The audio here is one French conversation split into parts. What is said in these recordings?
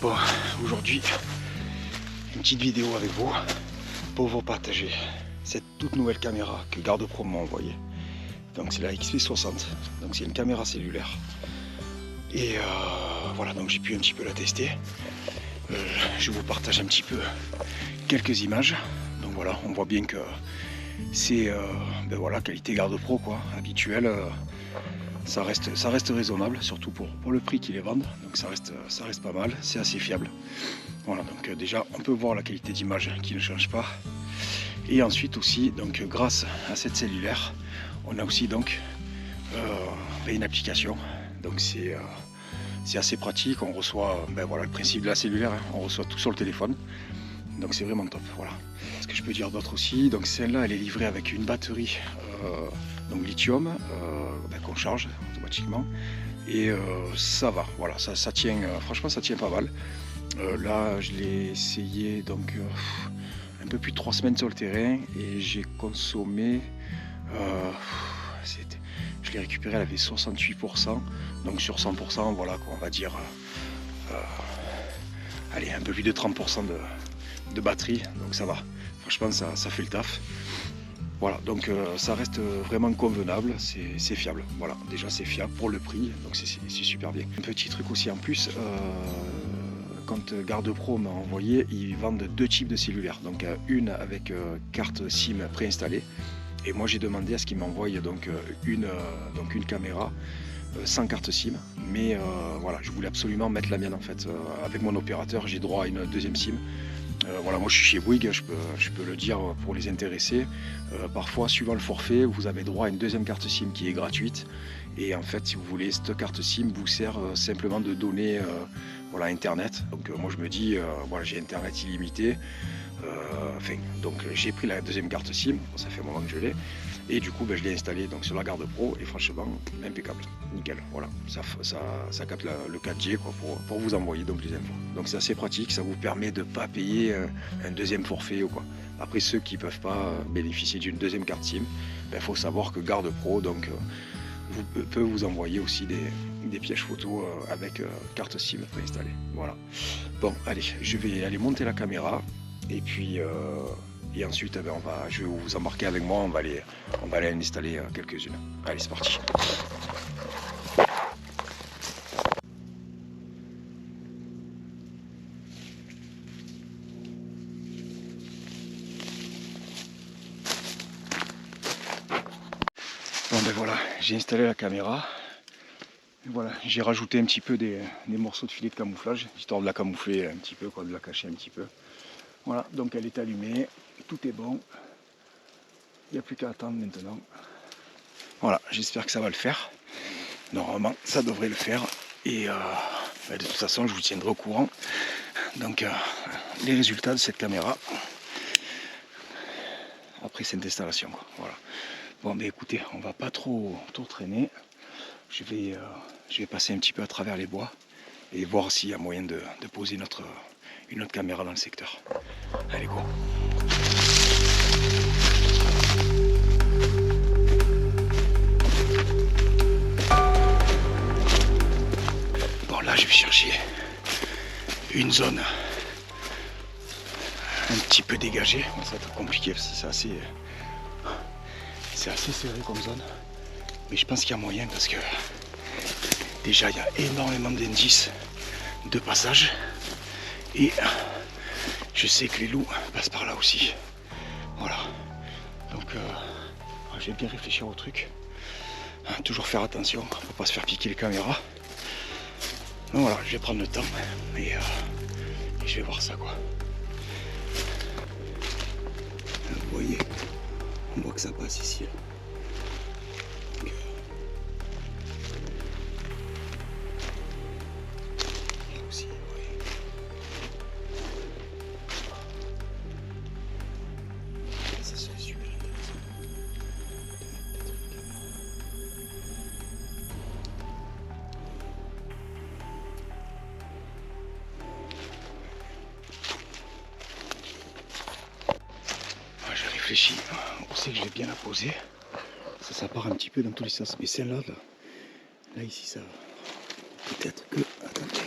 Bon, aujourd'hui, une petite vidéo avec vous pour vous partager cette toute nouvelle caméra que GardePro m'a envoyée. Donc c'est la XP60, donc c'est une caméra cellulaire. Et voilà, donc j'ai pu un petit peu la tester. Je vous partage un petit peu quelques images. Donc voilà, on voit bien que c'est ben voilà, qualité GardePro quoi, habituelle. Ça reste raisonnable, surtout pour le prix qu'ils les vendent. Donc ça reste pas mal, c'est assez fiable. Voilà, donc déjà on peut voir la qualité d'image qui ne change pas. Et ensuite aussi, donc grâce à cette cellulaire, on a aussi donc une application. Donc c'est assez pratique. On reçoit, ben voilà, le principe de la cellulaire, hein, on reçoit tout sur le téléphone. Donc c'est vraiment top. Voilà. Ce que je peux dire d'autre aussi, donc celle-là, elle est livrée avec une batterie donc lithium qu'on charge automatiquement. Et ça va. Voilà, ça tient. Franchement, ça tient pas mal. Là, je l'ai essayé donc un peu plus de 3 semaines sur le terrain et j'ai consommé. Je l'ai récupéré, elle avait 68%. Donc sur 100%, voilà, quoi, on va dire. Allez, un peu plus de 30% de batterie, donc ça va. Franchement, ça fait le taf. Voilà, donc ça reste vraiment convenable, c'est fiable. Voilà, déjà c'est fiable pour le prix, donc c'est super bien. Un petit truc aussi en plus, quand GardePro m'a envoyé, ils vendent 2 types de cellulaires. Donc une avec carte SIM préinstallée. Et moi j'ai demandé à ce qu'ils m'envoient donc une caméra sans carte SIM. Mais voilà, je voulais absolument mettre la mienne en fait. Avec mon opérateur, j'ai droit à une deuxième SIM. Voilà, moi je suis chez Bouygues, je peux le dire pour les intéressés. Parfois, suivant le forfait, vous avez droit à une deuxième carte SIM qui est gratuite. Et en fait, si vous voulez, cette carte SIM vous sert simplement de données voilà, Internet. Donc moi je me dis, voilà, j'ai Internet illimité. Donc j'ai pris la deuxième carte SIM, ça fait un moment que je l'ai. Et du coup, je l'ai installé donc, sur la GardePro et franchement, impeccable, nickel. Voilà, ça capte le 4G quoi, pour vous envoyer donc, les infos. Donc c'est assez pratique, ça vous permet de ne pas payer un deuxième forfait ou quoi. Après, ceux qui ne peuvent pas bénéficier d'une deuxième carte SIM, faut savoir que GardePro donc, peut vous envoyer aussi des pièges photos avec carte SIM préinstallée. Voilà. Bon, allez, je vais aller monter la caméra et puis... Et ensuite, je vais vous embarquer avec moi, on va aller en installer quelques-unes. Allez, c'est parti. Bon voilà, j'ai installé la caméra. Et voilà, j'ai rajouté un petit peu des morceaux de filet de camouflage, histoire de la camoufler un petit peu, quoi, de la cacher un petit peu. Voilà, donc elle est allumée, tout est bon. Il n'y a plus qu'à attendre maintenant. Voilà, j'espère que ça va le faire. Normalement, ça devrait le faire. Et de toute façon, je vous tiendrai au courant. Donc, les résultats de cette caméra après cette installation. Quoi. Voilà. Bon, mais écoutez, on va pas trop traîner. Je vais passer un petit peu à travers les bois et voir s'il y a moyen de poser une autre caméra dans le secteur. Allez, go! Là, je vais chercher une zone un petit peu dégagée. Bon, ça va être compliqué, c'est assez serré comme zone. Mais je pense qu'il y a moyen parce que déjà, il y a énormément d'indices de passage. Et je sais que les loups passent par là aussi. Voilà. Donc, je vais bien réfléchir au truc. Toujours faire attention pour pas se faire piquer les caméras. Donc voilà, je vais prendre le temps et je vais voir ça quoi. Vous voyez, on voit que ça passe ici. Donc, là aussi, vous voyez. Ça serait super intéressant. Réfléchis, on sait que je vais bien la poser. Ça part un petit peu dans tous les sens. Mais celle-là, là ici, ça peut-être que. Attendez.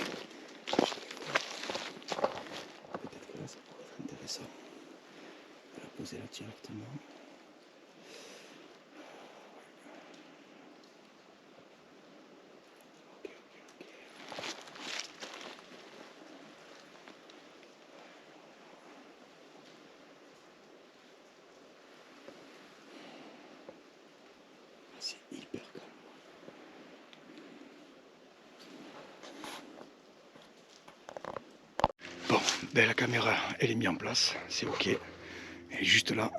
Ben, la caméra, elle est mise en place, c'est ok. Et juste là,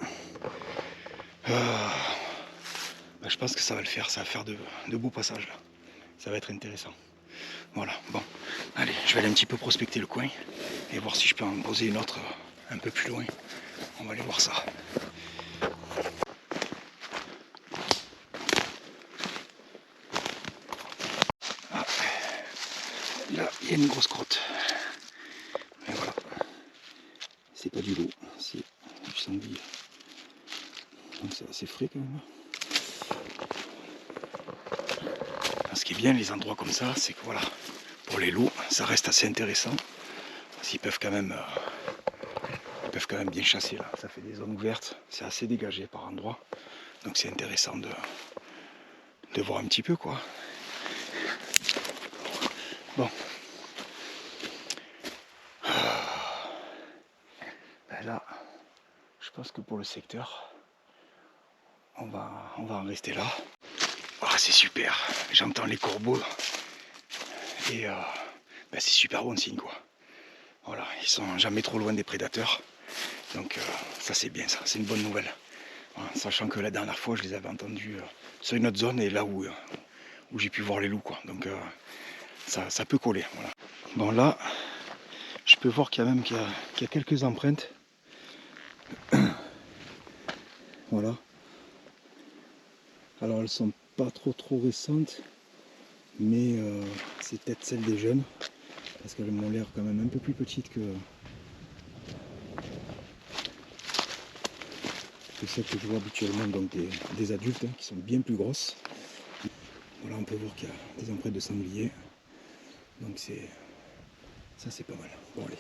ben, je pense que ça va le faire, ça va faire de beaux passages là. Ça va être intéressant. Voilà, bon, allez, je vais aller un petit peu prospecter le coin et voir si je peux en poser une autre un peu plus loin. On va aller voir ça. Ah, là, il y a une grosse crotte. Et voilà. C'est pas du loup, c'est du sanglier. Donc c'est assez frais quand même. Ce qui est bien, les endroits comme ça, c'est que voilà, pour les loups, ça reste assez intéressant. Parce qu'ils peuvent quand même bien chasser là. Ça fait des zones ouvertes, c'est assez dégagé par endroits. Donc c'est intéressant de voir un petit peu quoi. Bon. Ben là, je pense que pour le secteur, on va en rester là. Oh, c'est super, j'entends les corbeaux et ben c'est super bon signe quoi. Voilà, ils sont jamais trop loin des prédateurs, donc ça c'est bien, ça c'est une bonne nouvelle. Voilà, sachant que la dernière fois je les avais entendus sur une autre zone et là où j'ai pu voir les loups quoi, donc ça peut coller. Voilà. Bon là, je peux voir qu'il y a quelques empreintes. Voilà. Alors elles sont pas trop récentes, mais c'est peut-être celles des jeunes, parce qu'elles m'ont l'air quand même un peu plus petites que celles que je vois habituellement, donc des adultes qui sont bien plus grosses. Voilà, on peut voir qu'il y a des empreintes de sanglier, donc ça c'est pas mal. Bon allez.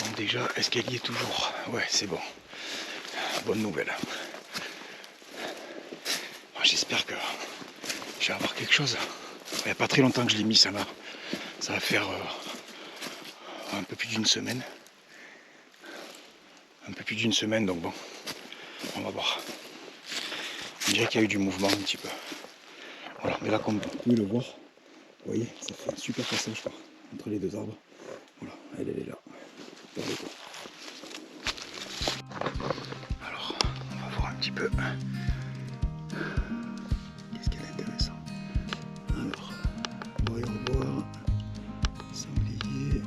Bon déjà, est-ce qu'elle y est toujours? Ouais, c'est bon. Bonne nouvelle. J'espère que je vais avoir quelque chose. Il n'y a pas très longtemps que je l'ai mis ça là. Ça va faire un peu plus d'une semaine. Un peu plus d'une semaine, donc bon, on va voir. On dirait qu'il y a eu du mouvement un petit peu. Voilà, mais là comme vous pouvez le voir, vous voyez, ça fait un super passage là, entre les deux arbres. Voilà, elle est là. Alors, on va voir un petit peu. Qu'est-ce qu'elle est intéressant. Alors, voyons voir. Sanglier.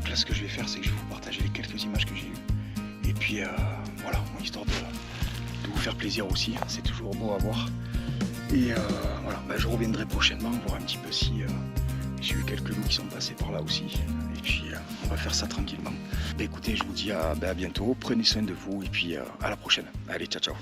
Là, ce que je vais faire, c'est que je vais vous partager les quelques images que j'ai eues. Et puis, voilà, histoire de vous faire plaisir aussi. C'est toujours beau à voir. Et voilà, ben, je reviendrai prochainement voir un petit peu si j'ai eu quelques loups qui sont passés par là aussi. Et puis, on va faire ça tranquillement. Ben, écoutez, je vous dis à bientôt. Prenez soin de vous et puis à la prochaine. Allez, ciao, ciao.